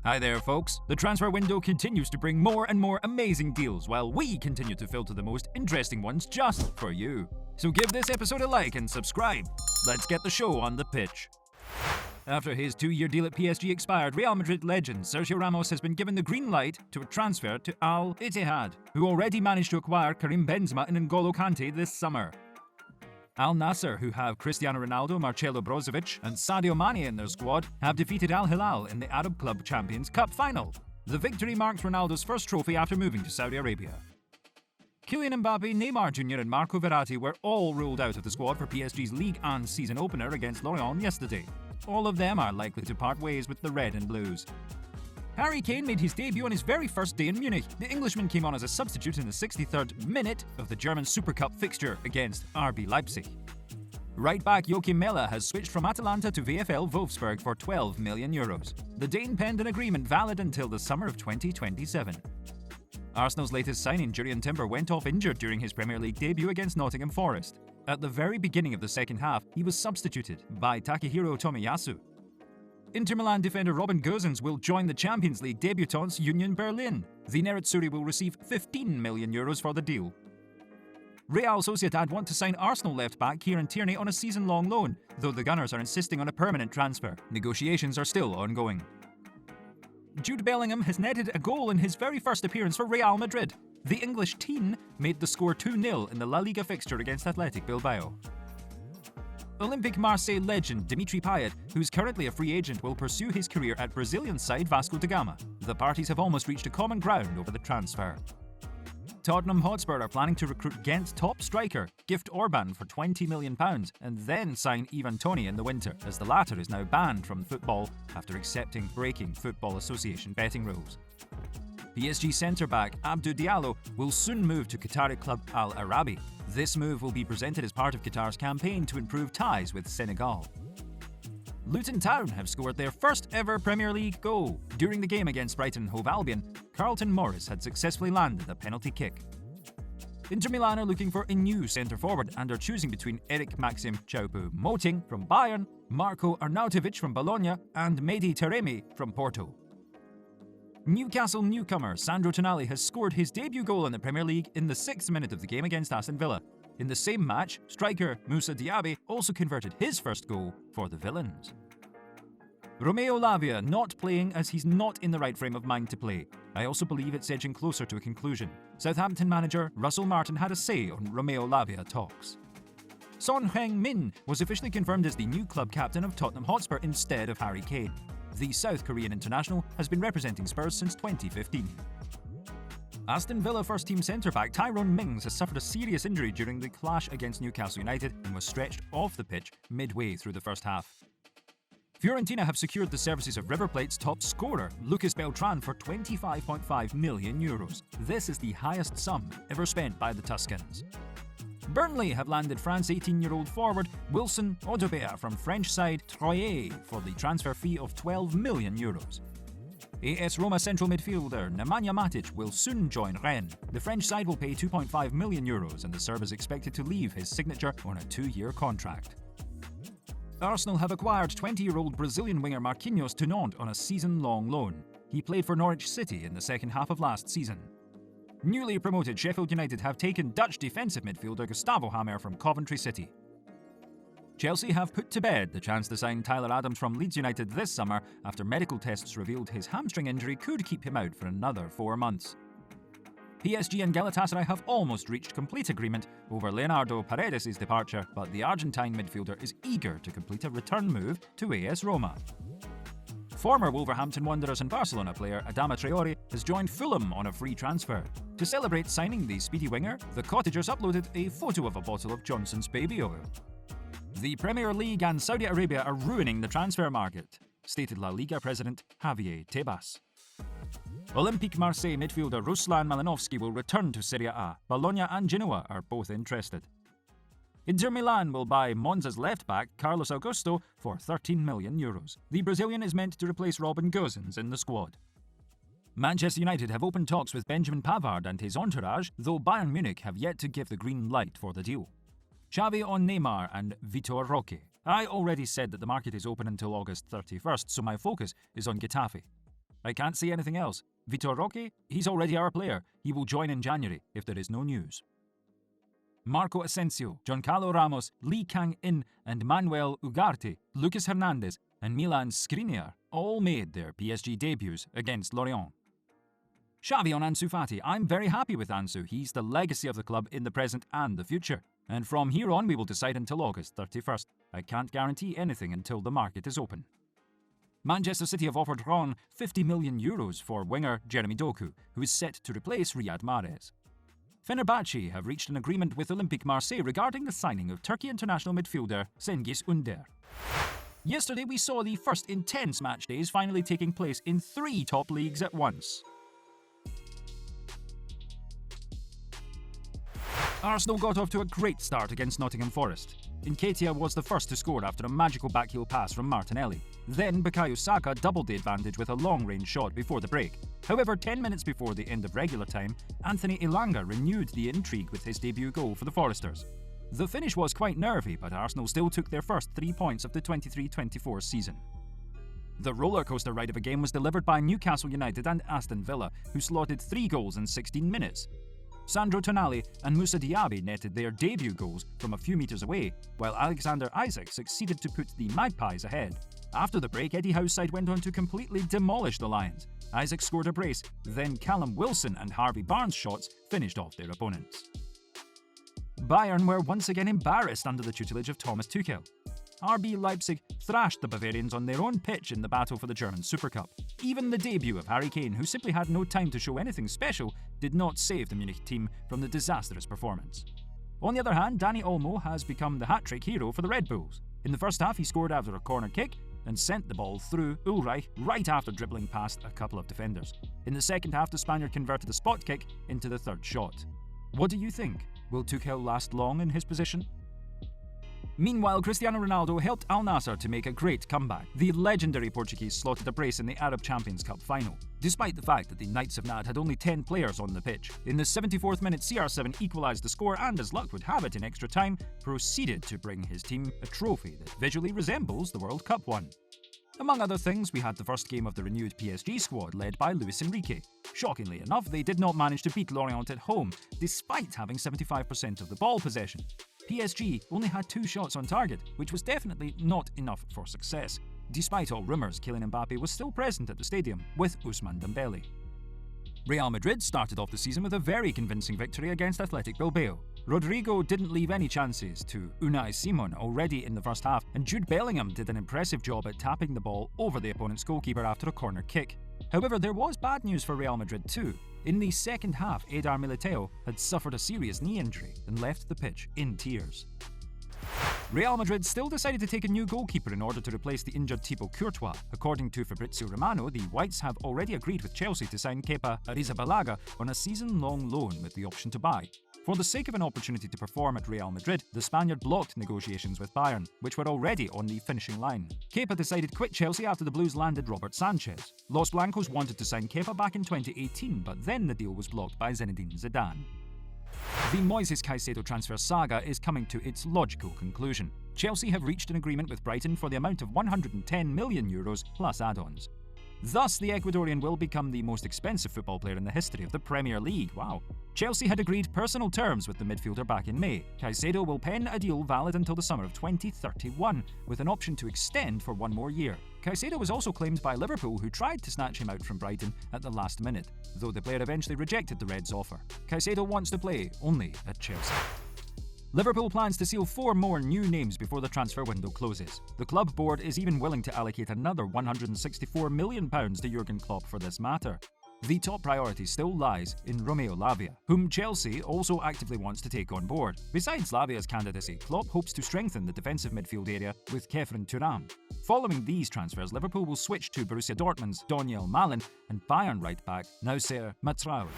Hi there, folks. The transfer window continues to bring more and more amazing deals while we continue to filter the most interesting ones just for you. So give this episode a like and subscribe. Let's get the show on the pitch. After his 2-year deal at PSG expired, Real Madrid legend Sergio Ramos has been given the green light to a transfer to Al Ittihad, who already managed to acquire Karim Benzema and N'Golo Kante this summer. Al Nassr, who have Cristiano Ronaldo, Marcelo Brozovic and Sadio Mane in their squad, have defeated Al Hilal in the Arab Club Champions Cup final. The victory marks Ronaldo's first trophy after moving to Saudi Arabia. Kylian Mbappe, Neymar Jr. and Marco Verratti were all ruled out of the squad for PSG's Ligue 1 season opener against Lorient yesterday. All of them are likely to part ways with the Red and Blues. Harry Kane made his debut on his very first day in Munich. The Englishman came on as a substitute in the 63rd minute of the German Super Cup fixture against RB Leipzig. Right-back Joachim Mella has switched from Atalanta to VfL Wolfsburg for €12 million. The Dane penned an agreement valid until the summer of 2027. Arsenal's latest signing, Jurrien Timber, went off injured during his Premier League debut against Nottingham Forest. At the very beginning of the second half, he was substituted by Takehiro Tomiyasu. Inter Milan defender Robin Gosens will join the Champions League debutants Union Berlin. The Nerazzurri will receive €15 million for the deal. Real Sociedad want to sign Arsenal left-back Kieran Tierney on a season-long loan, though the Gunners are insisting on a permanent transfer. Negotiations are still ongoing. Jude Bellingham has netted a goal in his very first appearance for Real Madrid. The English teen made the score 2-0 in the La Liga fixture against Athletic Bilbao. Olympique Marseille legend Dimitri Payet, who's currently a free agent, will pursue his career at Brazilian side Vasco da Gama. The parties have almost reached a common ground over the transfer. Tottenham Hotspur are planning to recruit Ghent's top striker, Gift Orban, for £20 million and then sign Ivan Toney in the winter, as the latter is now banned from football after accepting breaking Football Association betting rules. PSG centre-back Abdou Diallo will soon move to Qatari club Al Arabi. This move will be presented as part of Qatar's campaign to improve ties with Senegal. Luton Town have scored their first ever Premier League goal. During the game against Brighton Hove Albion, Carlton Morris had successfully landed a penalty kick. Inter Milan are looking for a new centre-forward and are choosing between Eric Maxim Choupo-Moting from Bayern, Marco Arnautovic from Bologna and Mehdi Taremi from Porto. Newcastle newcomer Sandro Tonali has scored his debut goal in the Premier League in the 6th minute of the game against Aston Villa. In the same match, striker Moussa Diaby also converted his first goal for the Villains. Romeo Lavia not playing as he's not in the right frame of mind to play. I also believe it's edging closer to a conclusion. Southampton manager Russell Martin had a say on Romeo Lavia talks. Son Heung-min was officially confirmed as the new club captain of Tottenham Hotspur instead of Harry Kane. The South Korean international has been representing Spurs since 2015. Aston Villa first-team centre-back Tyrone Mings has suffered a serious injury during the clash against Newcastle United and was stretched off the pitch midway through the first half. Fiorentina have secured the services of River Plate's top scorer, Lucas Beltran, for €25.5 million. This is the highest sum ever spent by the Tuscans. Burnley have landed France 18-year-old forward Wilson Odobert from French side Troyes for the transfer fee of €12 million. AS Roma central midfielder Nemanja Matic will soon join Rennes. The French side will pay €2.5 million and the Serb is expected to leave his signature on a 2-year contract. Arsenal have acquired 20-year-old Brazilian winger Marquinhos to Nantes on a season-long loan. He played for Norwich City in the second half of last season. Newly promoted Sheffield United have taken Dutch defensive midfielder Gustavo Hamer from Coventry City. Chelsea have put to bed the chance to sign Tyler Adams from Leeds United this summer after medical tests revealed his hamstring injury could keep him out for another 4 months. PSG and Galatasaray have almost reached complete agreement over Leonardo Paredes' departure, but the Argentine midfielder is eager to complete a return move to AS Roma. Former Wolverhampton Wanderers and Barcelona player Adama Traore has joined Fulham on a free transfer. To celebrate signing the speedy winger, the Cottagers uploaded a photo of a bottle of Johnson's baby oil. The Premier League and Saudi Arabia are ruining the transfer market, stated La Liga president Javier Tebas. Olympique Marseille midfielder Ruslan Malinovsky will return to Serie A. Bologna and Genoa are both interested. Inter Milan will buy Monza's left-back Carlos Augusto for €13 million. The Brazilian is meant to replace Robin Gosens in the squad. Manchester United have opened talks with Benjamin Pavard and his entourage, though Bayern Munich have yet to give the green light for the deal. Xavi on Neymar and Vitor Roque. I already said that the market is open until August 31st, so my focus is on Getafe. I can't say anything else. Vitor Roque? He's already our player. He will join in January if there is no news. Marco Asensio, Giancarlo Ramos, Lee Kang-in and Manuel Ugarte, Lucas Hernandez and Milan Skriniar all made their PSG debuts against Lorient. Xavi on Ansu Fati. I'm very happy with Ansu. He's the legacy of the club in the present and the future. And from here on we will decide until August 31st. I can't guarantee anything until the market is open. Manchester City have offered Ron €50 million for winger Jeremy Doku, who is set to replace Riyad Mahrez. Fenerbahce have reached an agreement with Olympique Marseille regarding the signing of Turkey international midfielder Cengiz Ünder. Yesterday we saw the first intense match days finally taking place in 3 top leagues at once. Arsenal got off to a great start against Nottingham Forest. Nketiah was the first to score after a magical backheel pass from Martinelli. Then Bukayo Saka doubled the advantage with a long-range shot before the break. However, 10 minutes before the end of regular time, Anthony Elanga renewed the intrigue with his debut goal for the Foresters. The finish was quite nervy, but Arsenal still took their first 3 points of the 23-24 season. The rollercoaster ride of a game was delivered by Newcastle United and Aston Villa, who slotted 3 goals in 16 minutes. Sandro Tonali and Moussa Diaby netted their debut goals from a few metres away, while Alexander Isak succeeded to put the Magpies ahead. After the break, Eddie Howe's side went on to completely demolish the Lions. Isak scored a brace, then Callum Wilson and Harvey Barnes' shots finished off their opponents. Bayern were once again embarrassed under the tutelage of Thomas Tuchel. RB Leipzig thrashed the Bavarians on their own pitch in the battle for the German Super Cup. Even the debut of Harry Kane, who simply had no time to show anything special, did not save the Munich team from the disastrous performance. On the other hand, Dani Olmo has become the hat-trick hero for the Red Bulls. In the first half, he scored after a corner kick and sent the ball through Ulreich right after dribbling past a couple of defenders. In the second half, the Spaniard converted a spot kick into the third shot. What do you think? Will Tuchel last long in his position? Meanwhile, Cristiano Ronaldo helped Al Nassr to make a great comeback. The legendary Portuguese slotted a brace in the Arab Champions Cup final, despite the fact that the Knights of Nad had only 10 players on the pitch. In the 74th minute, CR7 equalised the score and, as luck would have it in extra time, proceeded to bring his team a trophy that visually resembles the World Cup one. Among other things, we had the first game of the renewed PSG squad led by Luis Enrique. Shockingly enough, they did not manage to beat Lorient at home, despite having 75% of the ball possession. PSG only had 2 shots on target, which was definitely not enough for success. Despite all rumours, Kylian Mbappe was still present at the stadium with Ousmane Dembele. Real Madrid started off the season with a very convincing victory against Athletic Bilbao. Rodrigo didn't leave any chances to Unai Simon already in the first half, and Jude Bellingham did an impressive job at tapping the ball over the opponent's goalkeeper after a corner kick. However, there was bad news for Real Madrid too. In the second half, Eder Militao had suffered a serious knee injury and left the pitch in tears. Real Madrid still decided to take a new goalkeeper in order to replace the injured Thibaut Courtois. According to Fabrizio Romano, the Whites have already agreed with Chelsea to sign Kepa Arrizabalaga on a season-long loan with the option to buy. For the sake of an opportunity to perform at Real Madrid, the Spaniard blocked negotiations with Bayern, which were already on the finishing line. Kepa decided to quit Chelsea after the Blues landed Robert Sanchez. Los Blancos wanted to sign Kepa back in 2018, but then the deal was blocked by Zinedine Zidane. The Moises Caicedo transfer saga is coming to its logical conclusion. Chelsea have reached an agreement with Brighton for the amount of €110 million plus add-ons. Thus, the Ecuadorian will become the most expensive football player in the history of the Premier League. Wow. Chelsea had agreed personal terms with the midfielder back in May. Caicedo will pen a deal valid until the summer of 2031, with an option to extend for 1 more year. Caicedo was also claimed by Liverpool, who tried to snatch him out from Brighton at the last minute, though the player eventually rejected the Reds' offer. Caicedo wants to play only at Chelsea. Liverpool plans to seal 4 more new names before the transfer window closes. The club board is even willing to allocate another £164 million to Jurgen Klopp for this matter. The top priority still lies in Romeo Lavia, whom Chelsea also actively wants to take on board. Besides Lavia's candidacy, Klopp hopes to strengthen the defensive midfield area with Kefren Turam. Following these transfers, Liverpool will switch to Borussia Dortmund's Donyell Malen and Bayern right-back Noussair Mazraoui.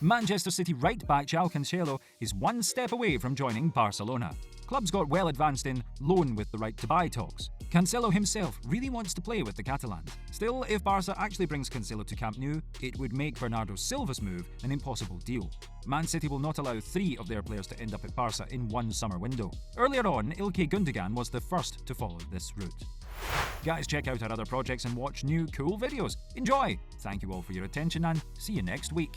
Manchester City right-back João Cancelo is 1 step away from joining Barcelona. Clubs got well advanced in loan with the right to buy talks. Cancelo himself really wants to play with the Catalans. Still, if Barca actually brings Cancelo to Camp Nou, it would make Bernardo Silva's move an impossible deal. Man City will not allow 3 of their players to end up at Barca in 1 summer window. Earlier on, Ilkay Gundogan was the first to follow this route. Guys, check out our other projects and watch new cool videos. Enjoy! Thank you all for your attention and see you next week.